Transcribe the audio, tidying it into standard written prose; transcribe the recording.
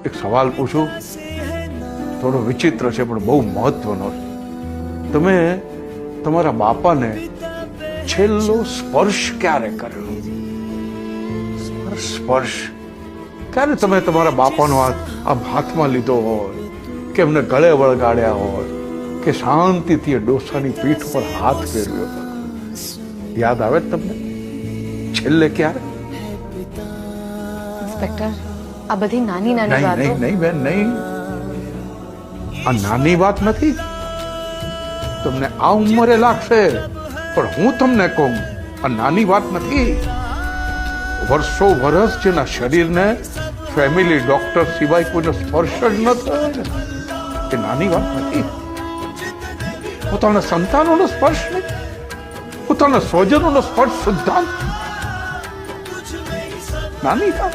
એક સવાલ પૂછું, થોડો વિચિત્ર છે પણ બહુ મહત્વનો છે. તમે તમારા બાપાને છેલ્લો સ્પર્શ ક્યારે કર્યો? સ્પર્શ ક્યારે તમે તમારા બાપાનો હાથમાં લીધો હોય, કે એમને ગળે વળગાડ્યા હોય, કે શાંતિથી ડોસાની પીઠ પર હાથ ફેરવ્યો હતો? યાદ આવે તમને છેલ્લે ક્યારે? ઇન્સ્પેક્ટર, આ બધી નાની નાની નહીં વાતો. નહીં નહીં બેન, નહીં. આ નાની વાત નથી. તમને આ ઉંમરે લાગશે, પણ હું તમને કહું, આ નાની વાત નથી. વર્ષો વર્ષ જેના શરીરને ફેમિલી ડોક્ટર સિવાય કોઈનો સ્પર્શ જ ન થયો, એ નાની વાત નથી. પોતાના સંતાનોનો સ્પર્શ નહીં, પોતાના સ્વજનોનો સ્પર્શ સિદ્ધાંત નાની વાત.